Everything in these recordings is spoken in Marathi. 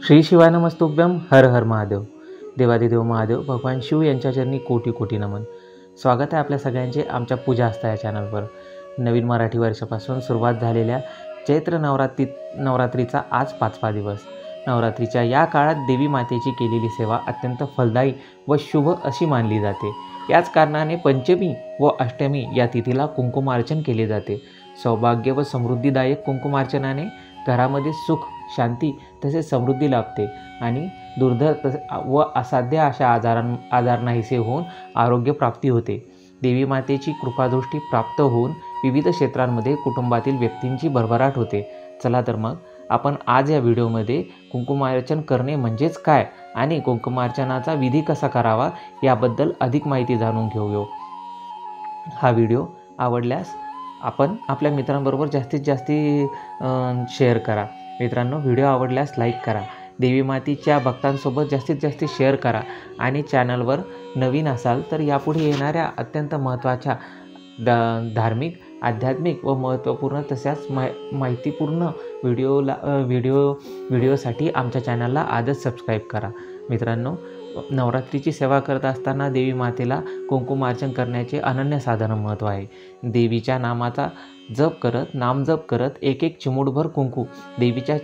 श्री शिवाय नमस्तुभ्यम. हर हर महादेव. देवादिदेव महादेव भगवान शिव यांच्या चरणी कोटी कोटी नमन. स्वागत आहे आपल्या सगळ्यांचे आमच्या पूजा आस्था या चॅनलवर. नवीन मराठी वर्षापासून सुरुवात झालेल्या चैत्र नवरात्रीचा आज 5वा दिवस. नवरात्रीच्या या काळात देवी मातेची केलेली सेवा अत्यंत फलदायी व शुभ अशी मानली जाते. याच कारणाने पंचमी व अष्टमी या तिथीला कुंकुमार्चन केले जाते. सौभाग्य व समृद्धीदायक कुंकुमार्चनाने घरामध्ये सुख, शांती तसेच समृद्धी लाभते आणि दुर्धर व असाध्य अशा आजार नाहीसे होऊन आरोग्य प्राप्ती होते. देवी मातेची कृपादृष्टी प्राप्त होऊन विविध क्षेत्रांमध्ये कुटुंबातील व्यक्तींची भरभराट होते. चला तर मग आपण आज या व्हिडिओमध्ये कुंकुमार्चन करणे म्हणजेच काय आणि कुंकुमार्चनाचा विधी कसा करावा याबद्दल अधिक माहिती जाणून घेऊया. हा व्हिडिओ आवडल्यास आपण आपल्या मित्रांबरोबर जास्तीत जास्त शेअर करा. मित्रांनो, व्हिडिओ आवडल्यास लाईक करा. देवी मातेच्या भक्तांसोबत जास्तीत जास्त शेअर करा आणि चॅनलवर नवीन असाल तर यापुढे येणाऱ्या अत्यंत महत्त्वाच्या धार्मिक, आध्यात्मिक व महत्त्वपूर्ण तसेच माहितीपूर्ण व्हिडिओसाठी आमच्या चॅनलला आजच सबस्क्राईब करा. मित्रांनो, नवरात्रीची सेवा करत असताना देवी मातेला कुंकुमार्चन करण्याचे अनन्यसाधारण महत्त्व आहे. देवीच्या नामाचा नामजप करत एक चिमूटभर कुंकू देवीच्या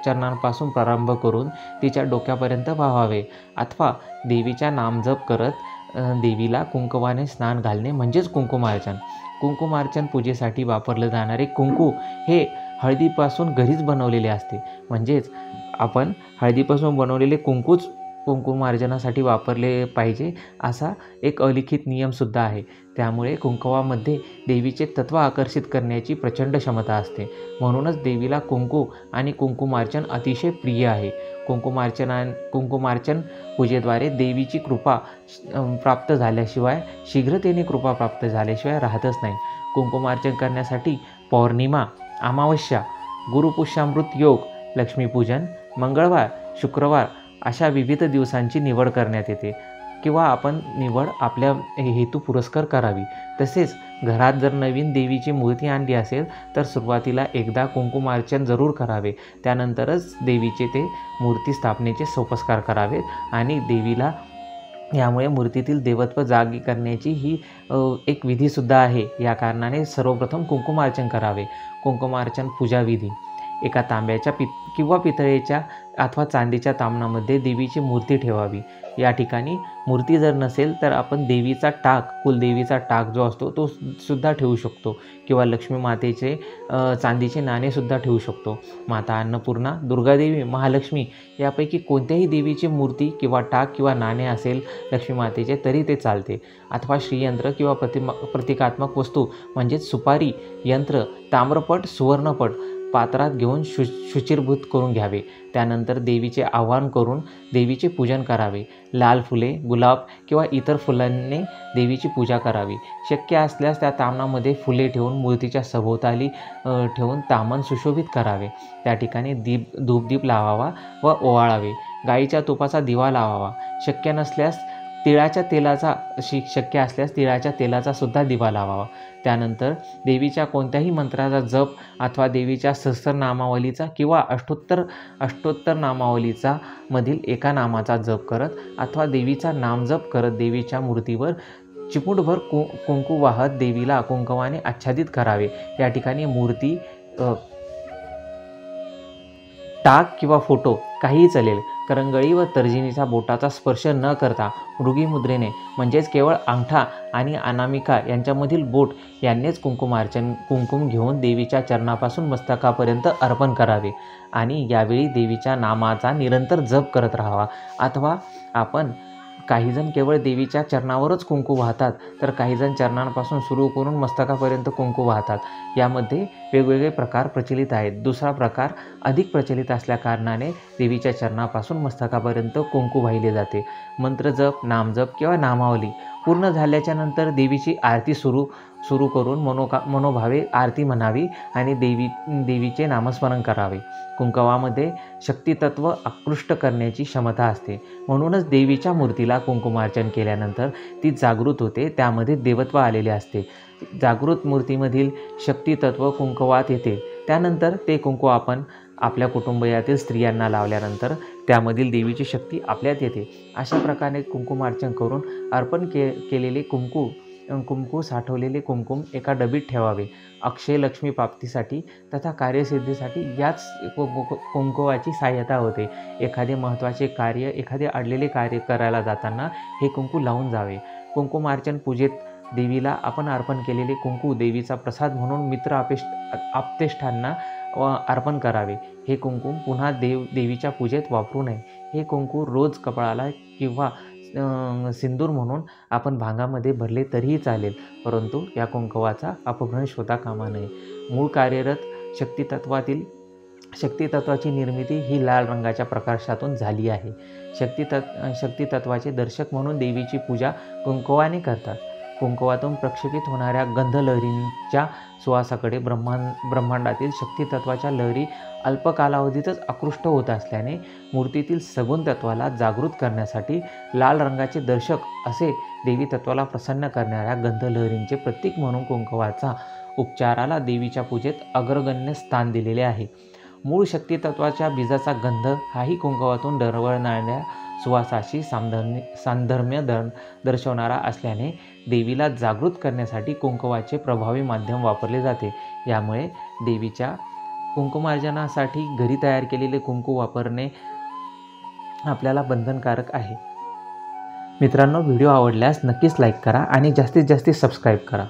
चरणांपासून प्रारंभ करून तिच्या डोक्यापर्यंत वाहावे अथवा देवीच्या नामजप करत देवीला कुंकवाने स्नान घालणे म्हणजेच कुंकुमार्चन. कुंकुमार्चन पूजेसाठी वापरले जाणारे कुंकू हे हळदीपासून घरीच बनवलेले असते. म्हणजेच आपण हळदीपासून बनवलेले कुंकूच कुंकुमार्चनासाठी वापरले पाहिजे असा एक अलिखित नियमसुद्धा आहे. त्यामुळे कुंकवामध्ये देवीचे तत्व आकर्षित करण्याची प्रचंड क्षमता असते. म्हणूनच देवीला कुंकू आणि कुंकुमार्चन अतिशय प्रिय आहे. कुंकुमार्चन पूजेद्वारे देवीची कृपा प्राप्त झाल्याशिवाय शीघ्रतेने कृपा प्राप्त झाल्याशिवाय राहतच नाही. कुंकुमार्चन करण्यासाठी पौर्णिमा, अमावस्या, गुरुपुष्यामृत योग, लक्ष्मीपूजन, मंगळवार, शुक्रवार अशा विविध दिवसांची निवड करण्यात येते किंवा आपण निवड आपल्या हेतू पुरस्कार करावी. तसेच घरात जर नवीन देवीची मूर्ती आणली असेल तर सुरुवातीला एकदा कुंकुमार्चन जरूर करावे. त्यानंतरच देवीचे ते मूर्ती स्थापनेचे सोपस्कार करावेत आणि देवीला यामुळे मूर्तीतील देवत्व जागी करण्याची ही एक विधीसुद्धा आहे. या कारणाने सर्वप्रथम कुंकुमार्चन करावे. कुंकुमार्चन पूजाविधी: एका तांब्याच्या किंवा पितळेच्या अथवा चांदीच्या तामणामध्ये देवीची मूर्ती ठेवावी. या ठिकाणी मूर्ती जर नसेल तर आपण देवीचा टाक, कुलदेवीचा टाक जो असतो तो सुद्धा ठेवू शकतो किंवा लक्ष्मी मातेचे चांदीचे नाणेसुद्धा ठेवू शकतो. माता अन्नपूर्णा, दुर्गादेवी, महालक्ष्मी यापैकी कोणत्याही देवीची मूर्ती किंवा टाक किंवा नाणे असेल लक्ष्मी मातेचे तरी ते चालते. अथवा श्रीयंत्र किंवा प्रतिकात्मक वस्तू म्हणजेच सुपारी, यंत्र, ताम्रपट, सुवर्णपट पात्रात घेऊन शुचिर्भूत करून घ्यावे. त्यानंतर देवीचे आवाहन करून देवीचे पूजन करावे. लाल फुले, गुलाब किंवा इतर फुलांनी देवीची पूजा करावी. शक्य असल्यास त्या तामणामध्ये फुले ठेवून मूर्तीच्या सभोवताली ठेवून तामण सुशोभित करावे. त्या ठिकाणी धूपदीप लावावा व ओवाळावे. गाईच्या तुपाचा दिवा लावावा. शक्य असल्यास तिळाच्या तेलाचा सुद्धा दिवा लावावा. त्यानंतर देवीच्या कोणत्याही मंत्राचा जप अथवा देवीच्या सहस्रनामावलीचा किंवा अष्टोत्तर नामावलीचा मधील एका नामाचा जप करत अथवा देवीचा नामजप करत देवीच्या मूर्तीवर चिमूटभर कुंकू वाहत देवीला कुंकवाने आच्छादित करावे. या ठिकाणी मूर्ती, टाक किंवा फोटो काहीही चालेल. करंगळी व तर्जनीचा बोटाचा स्पर्श न करता मृगी मुद्रेने म्हणजेच केवळ अंगठा आणि अनामिका यांच्यामधील बोट यांनीच कुंकुम घेऊन देवीच्या चरणापासून मस्तकापर्यंत अर्पण करावे आणि यावेळी देवीच्या नामाचा निरंतर जप करत राहावा. अथवा आपण काहीजण केवळ देवीच्या चरणावरच कुंकू वाहतात तर काहीजण चरणांपासून सुरू करून मस्तकापर्यंत कुंकू वाहतात. यामध्ये वेगवेगळे प्रकार प्रचलित आहेत. दुसरा प्रकार अधिक प्रचलित असल्याकारणाने देवीच्या चरणापासून मस्तकापर्यंत कुंकू वाहिले जाते. मंत्रजप, नामजप किंवा नामावली पूर्ण झाल्याच्या नंतर देवीची आरती सुरू करून मनोभावे आरती म्हणावी आणि देवीचे नामस्मरण करावे. कुंकवामध्ये शक्तितत्व आकृष्ट करण्याची क्षमता असते. म्हणूनच देवीच्या मूर्तीला कुंकुमार्चन केल्यानंतर ती जागृत होते. त्यामध्ये देवत्व आलेले असते. जागृत मूर्तीमधील शक्तितत्व कुंकवात येते. त्यानंतर ते कुंकू आपण आपल्या कुटुंबियातील स्त्रियांना लावल्यानंतर त्यामधील देवीची शक्ती आपल्यात येते. अशा प्रकारे कुंकुमार्चन करून अर्पण केलेले कुंकू साठवलेले कुंकुम एका डबीत ठेवावे. अक्षय लक्ष्मी प्राप्तीसाठी तथा कार्यसिद्धीसाठी याच कुंकुवाची सहाय्यता होते. एखादे महत्त्वाचे कार्य, एखादे अडलेले कार्य करायला जाताना हे कुंकू लावून जावे. कुंकुमार्चन पूजेत देवीला आपण अर्पण केलेले कुंकू देवीचा प्रसाद म्हणून आप्तेष्टांना अर्पण करावे. हे कुंकू पुन्हा देवीच्या पूजेत वापरू नये. हे कुंकू रोज कपाळाला किंवा सिंदूर म्हणून आपण भांगामध्ये भरले तरीही चालेल, परंतु या कुंकवाचा अपभ्रंश होता कामा नये. मूळ कार्यरत शक्तितत्वाची निर्मिती ही लाल रंगाच्या प्रकाशातून झाली आहे. शक्तितत्वाचे दर्शक म्हणून देवीची पूजा कुंकवाने करतात. कुंकवातून प्रक्षेपित होणाऱ्या गंधलहरींच्या सुवासाकडे ब्रह्मांडातील शक्तितत्वाच्या लहरी अल्प कालावधीतच आकृष्ट होत असल्याने मूर्तीतील सगुण तत्वाला जागृत करण्यासाठी लाल रंगाचे दर्शक असे देवी तत्वाला प्रसन्न करणाऱ्या गंधलहरींचे प्रतीक म्हणून कुंकवाचा उपचाराला देवीच्या पूजेत अग्रगण्य स्थान दिलेले आहे. मूळ शक्तितत्वाच्या बीजाचा गंध हाही कुंकवातून दरवळणाऱ्या सुवासाशी साधर्म्य दर्शवणारा असल्याने देवीला जागृत करण्यासाठी कुंकवाचे प्रभावी माध्यम वापरले जाते. यामुळे देवीच्या कुंकुमार्जनासाठी घरी तयार केलेले कुंकू वापरणे आपल्याला बंधनकारक आहे. मित्रांनो, व्हिडिओ आवडल्यास नक्कीच लाईक करा आणि जास्तीत जास्त सबस्क्राईब करा.